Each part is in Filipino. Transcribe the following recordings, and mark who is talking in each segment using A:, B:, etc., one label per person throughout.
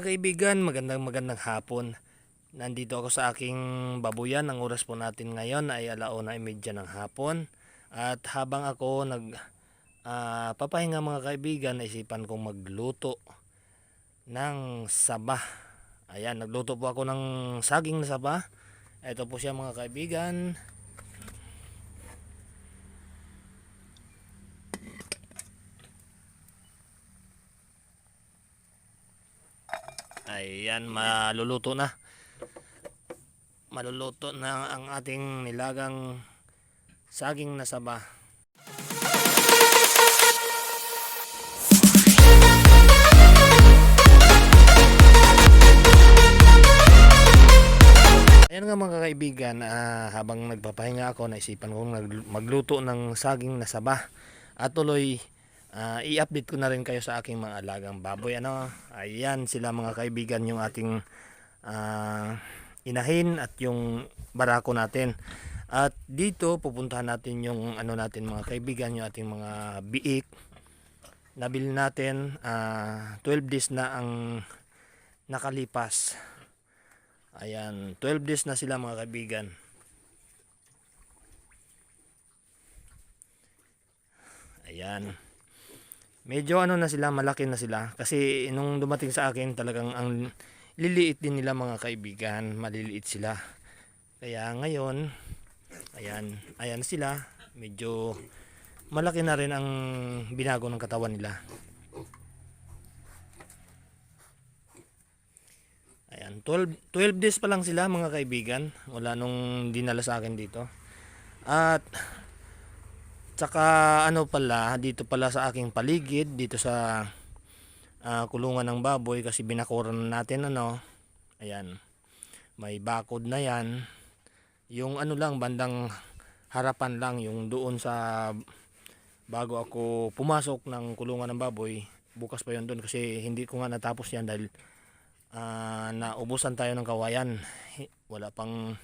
A: Mga kaibigan, magandang hapon. Nandito ako sa aking babuyan. Ang oras po natin ngayon ay 1:30 ng hapon. At habang ako papahinga mga kaibigan, naisipan kong magluto ng saba. Ayan, nagluto po ako ng saging na saba. Ito po siya mga kaibigan. Ayan, maluluto na ang ating nilagang saging na saba. Ayan nga mga kaibigan, habang nagpapahinga ako, naisipan kong magluto ng saging na saba. At tuloy, i-update ko na rin kayo sa aking mga alagang baboy. Ayan sila mga kaibigan, yung ating inahin at yung barako natin. At dito pupuntahan natin yung natin mga kaibigan, yung ating mga biik. Nabili natin, 12 days na ang nakalipas. Ayan, 12 days na sila mga kaibigan. Ayan. Medyo na sila, malaki na sila. Kasi nung dumating sa akin, talagang ang liliit din nila mga kaibigan. Maliliit sila. Kaya ngayon, ayan sila. Medyo malaki na rin ang binago ng katawan nila. Ayan, 12 days pa lang sila mga kaibigan. Wala nung dinala sa akin dito. At saka pala, dito pala sa aking paligid, dito sa kulungan ng baboy, kasi binakuran natin ayan, may bakod na yan. Yung lang, bandang harapan lang, yung doon sa bago ako pumasok ng kulungan ng baboy, bukas pa yun doon kasi hindi ko nga natapos yan dahil naubusan tayo ng kawayan. Wala pang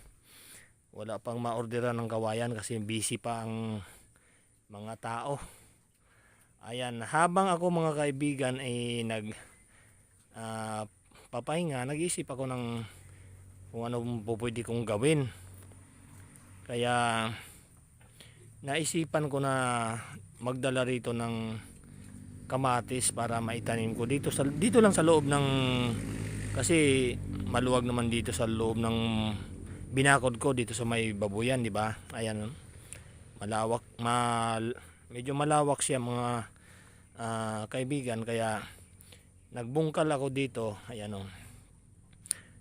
A: maorderan ng kawayan kasi busy pa ang mga tao. Ayan, habang ako mga kaibigan ay papahinga, nag-iisip ako ng kung ano pwede kong gawin. Kaya naisipan ko na magdala rito ng kamatis para maitanim ko dito lang sa loob ng, kasi maluwag naman dito sa loob ng binakod ko dito sa may babuyan, di ba? Ayan, malawak, medyo malawak siya mga kaibigan, kaya nagbungkal ako dito. Ayan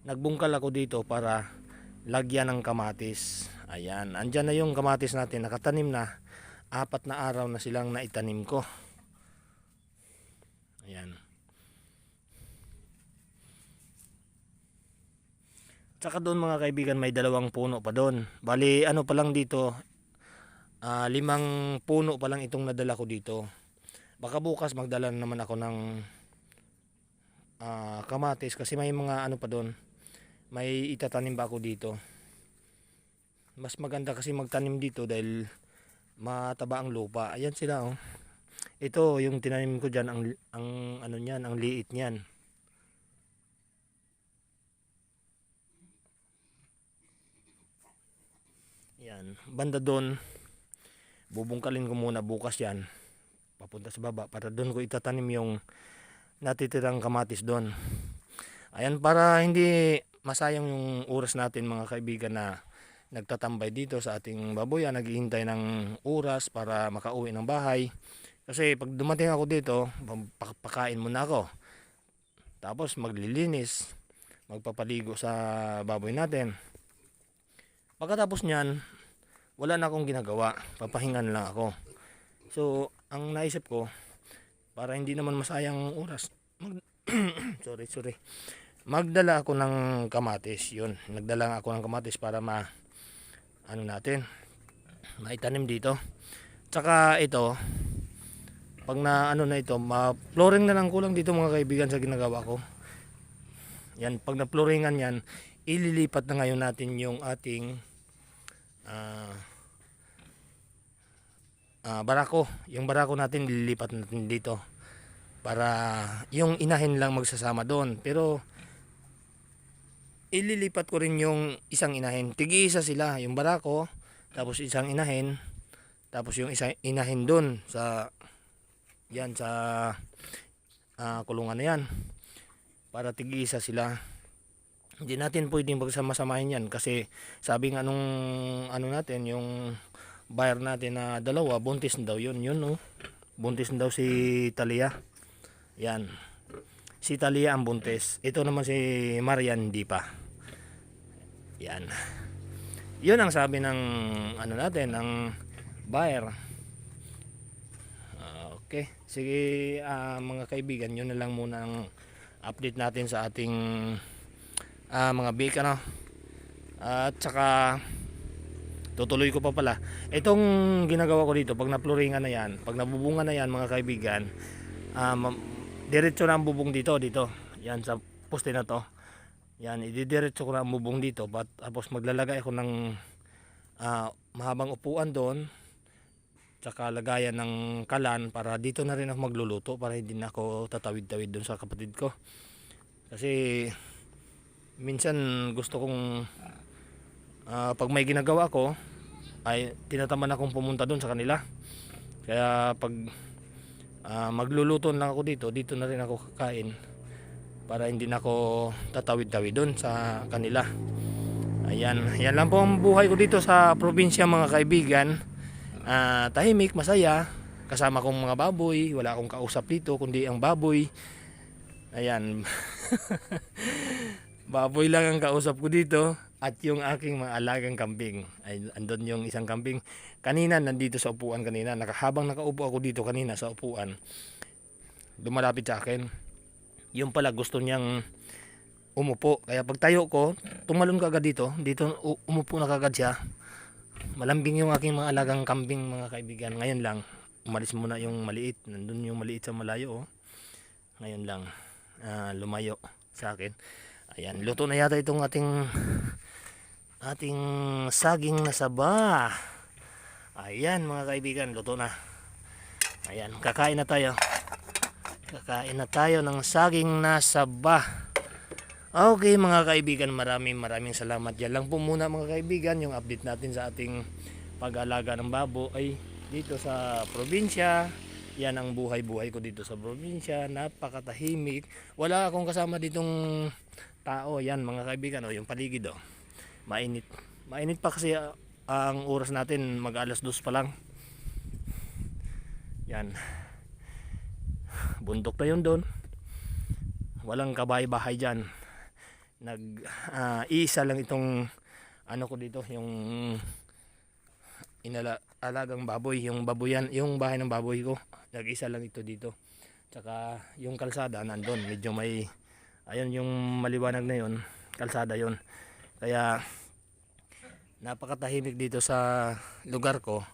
A: nagbungkal ako dito para lagyan ng kamatis. Ayan, andyan na yung kamatis natin, nakatanim na. 4 na araw na silang naitanim ko. Ayan. Tsaka doon mga kaibigan, may 2 puno pa doon. Bali pa lang dito, 5 puno pa lang itong nadala ko dito. Baka bukas magdala naman ako ng kamatis kasi may mga pa doon. May itatanim ba ako dito. Mas maganda kasi magtanim dito dahil mataba ang lupa. Ayan sila Ito yung tinanim ko diyan, ang niyan, ang liit niyan. Yan, banda doon. Bubungkalin ko muna bukas yan. Papunta sa baba para doon ko itatanim yung natitirang kamatis doon. Ayan, para hindi masayang yung oras natin mga kaibigan na nagtatambay dito sa ating baboyan, naghihintay ng oras para makauwi ng bahay. Kasi pag dumating ako dito, pakain muna ako. Tapos maglilinis, magpapaligo sa baboy natin. Pagkatapos niyan, wala na akong ginagawa, papahingan lang ako. So, ang naisip ko, para hindi naman masayang oras, sorry. Magdala ako ng kamatis, yun. Nagdala ako ng kamatis para maitanim dito. Tsaka ito, pag na ito, ma-flooring na lang kulang dito mga kaibigan sa ginagawa ko. Yan, pag na-flooringan yan, ililipat na ngayon natin yung ating barako. Yung barako natin ililipat natin dito. para yung inahin lang magsasama doon. Pero ililipat ko rin yung isang inahin. Tig-isa sila, yung barako, tapos isang inahin, tapos yung isang inahin doon sa yan sa kulungan na yan, para tig-isa sila. Hindi natin pwedeng pagsama-samahin yan kasi sabi nga nung ano natin, yung buyer natin na dalawa, buntis na daw yun, no? Buntis na daw si Talia. Yan. Si Talia ang buntis. Ito naman si Marian, hindi pa. Yan. Yun ang sabi ng ano natin, ng buyer. Okay. Sige, mga kaibigan, yun na lang muna ang update natin sa ating mga bake, ano. At saka tutuloy ko pa pala itong ginagawa ko dito. Pag napluringan na yan, pag nabubunga na yan, mga kaibigan, diretso na ang bubong dito, yan sa poste na to. Yan, ididiretso ko na ang bubong dito, tapos maglalagay ako ng mahabang upuan doon, tsaka lagayan ng kalan, para dito na rin ako magluluto, para hindi na ako tatawid-tawid doon sa kapatid ko. Kasi minsan gusto kong pag may ginagawa ko ay tinataman akong pumunta doon sa kanila. Kaya pag magluluto lang ako dito na rin ako kakain, para hindi na ako tatawid-tawid doon sa kanila. Ayan, yan lang po ang buhay ko dito sa probinsya, mga kaibigan. Tahimik, masaya, kasama kong mga baboy. Wala akong kausap dito kundi ang baboy. Ayan. Baboy lang ang kausap ko dito, at yung aking mga alagang kambing. Ay, andun yung isang kambing. Kanina nandito sa upuan kanina. Habang nakaupo ako dito kanina sa upuan, lumalapit sa akin. Yung pala gusto niyang umupo. Kaya pag tayo ko, tumalon ka agad dito. Dito umupo na kagad siya. Malambing yung aking mga alagang kambing, mga kaibigan. Ngayon lang, umalis muna yung maliit. Nandun yung maliit sa malayo. Oh. Ngayon lang, lumayo sa akin. Ayan, luto na yata itong ating saging na saba. Ayan, mga kaibigan, luto na. Ayan, kakain na tayo. Kakain na tayo ng saging na saba. Okay, mga kaibigan, maraming salamat. Yan lang po muna, mga kaibigan, yung update natin sa ating pag-alaga ng babo ay dito sa probinsya. Yan ang buhay-buhay ko dito sa probinsya. Napakatahimik. Wala akong kasama ditong tao. Yan, mga kaibigan, yung paligid, mainit. Mainit pa kasi ang oras natin, mag alas 2 pa lang. Yan. Bundok na yun doon. Walang kabahay-bahay dyan. Isa lang itong ano ko dito, yung alagang baboy, yung baboyan, yung bahay ng baboy ko. Nag-isa lang ito dito. Tsaka yung kalsada nandun, medyo may, ayun yung maliwanag na yun, kalsada yun. Kaya napakatahimik dito sa lugar ko.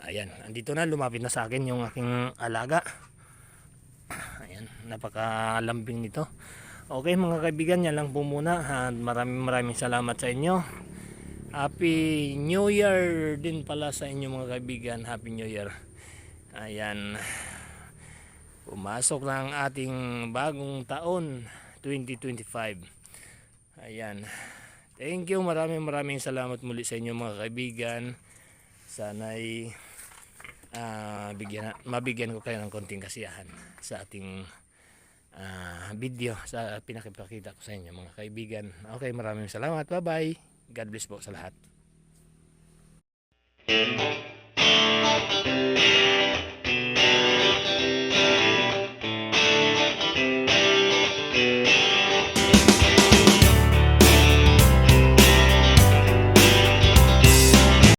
A: Ayan, andito na, lumapit na sa akin yung aking alaga. Ayan, napakalambing nito. Okay, mga kaibigan, yan lang po muna. Maraming salamat sa inyo. Happy New Year din pala sa inyo, mga kaibigan. Happy New Year. Ayan, pumasok na ang ating bagong taon, 2025. Ayan, thank you, maraming salamat muli sa inyo, mga kaibigan. Sana'y mabigyan ko kayo ng konting kasiyahan sa ating video, sa pinakipakita ko sa inyo, mga kaibigan. Okay, maraming salamat. Bye bye. God bless po sa lahat.